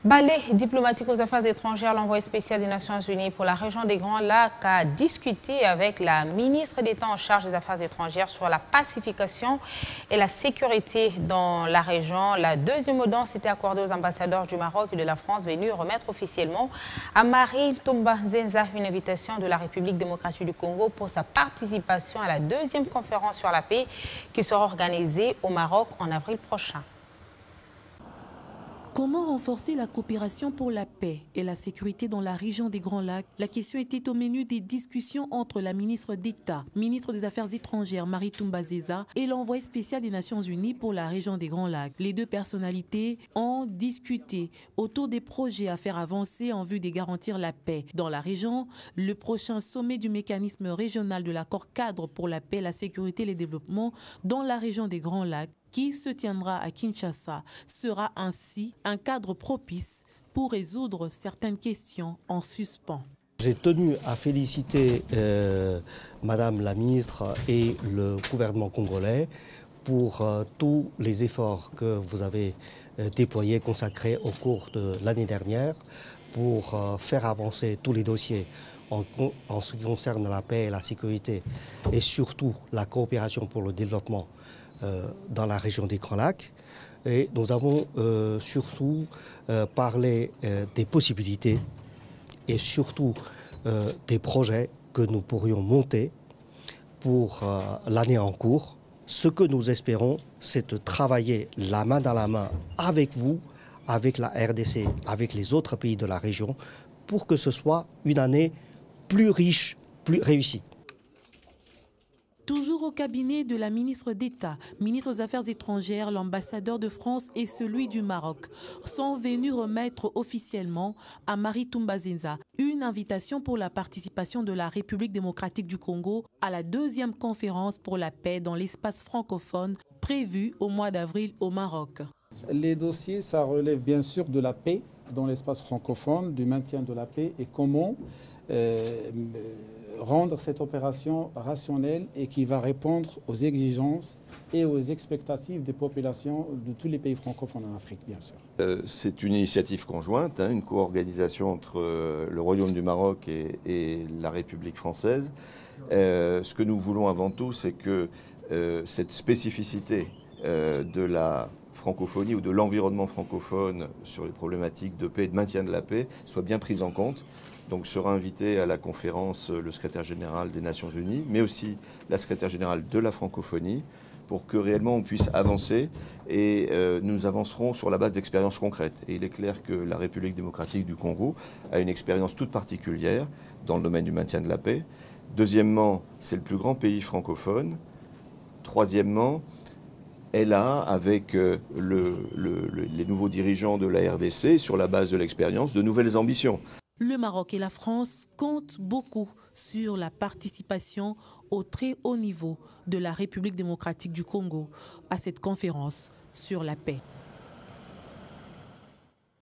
Balai diplomatique aux affaires étrangères, l'envoyé spécial des Nations Unies pour la région des Grands Lacs a discuté avec la ministre d'État en charge des affaires étrangères sur la pacification et la sécurité dans la région. La deuxième audience était accordée aux ambassadeurs du Maroc et de la France venus remettre officiellement à Marie Toumba Zenza une invitation de la République démocratique du Congo pour sa participation à la deuxième conférence sur la paix qui sera organisée au Maroc en avril prochain. Comment renforcer la coopération pour la paix et la sécurité dans la région des Grands Lacs? La question était au menu des discussions entre la ministre d'État, ministre des Affaires étrangères Marie Toumba Zenza et l'envoyé spécial des Nations Unies pour la région des Grands Lacs. Les deux personnalités ont discuté autour des projets à faire avancer en vue de garantir la paix dans la région. Le prochain sommet du mécanisme régional de l'accord cadre pour la paix, la sécurité et le développement dans la région des Grands Lacs qui se tiendra à Kinshasa sera ainsi un cadre propice pour résoudre certaines questions en suspens. J'ai tenu à féliciter Madame la ministre et le gouvernement congolais pour tous les efforts que vous avez déployés, consacrés au cours de l'année dernière pour faire avancer tous les dossiers en ce qui concerne la paix et la sécurité et surtout la coopération pour le développement dans la région des Grands Lacs. Et nous avons surtout parlé des possibilités et surtout des projets que nous pourrions monter pour l'année en cours. Ce que nous espérons, c'est de travailler la main dans la main avec vous, avec la RDC, avec les autres pays de la région, pour que ce soit une année plus riche, plus réussie. Toujours au cabinet de la ministre d'État, ministre des Affaires étrangères, l'ambassadeur de France et celui du Maroc sont venus remettre officiellement à Marie Toumba Zenza une invitation pour la participation de la République démocratique du Congo à la deuxième conférence pour la paix dans l'espace francophone prévue au mois d'avril au Maroc. Les dossiers, ça relève bien sûr de la paix dans l'espace francophone, du maintien de la paix et comment rendre cette opération rationnelle et qui va répondre aux exigences et aux expectatives des populations de tous les pays francophones en Afrique, bien sûr. C'est une initiative conjointe, une co-organisation entre le Royaume du Maroc et la République française. Ce que nous voulons avant tout, c'est que cette spécificité de la francophonie ou de l'environnement francophone sur les problématiques de paix et de maintien de la paix soit bien prise en compte. Donc sera invité à la conférence le secrétaire général des Nations Unies, mais aussi la secrétaire générale de la francophonie, pour que réellement on puisse avancer et nous avancerons sur la base d'expériences concrètes. Et il est clair que la République démocratique du Congo a une expérience toute particulière dans le domaine du maintien de la paix. Deuxièmement, c'est le plus grand pays francophone. Troisièmement, elle a, avec les nouveaux dirigeants de la RDC, sur la base de l'expérience, de nouvelles ambitions. Le Maroc et la France comptent beaucoup sur la participation au très haut niveau de la République démocratique du Congo à cette conférence sur la paix.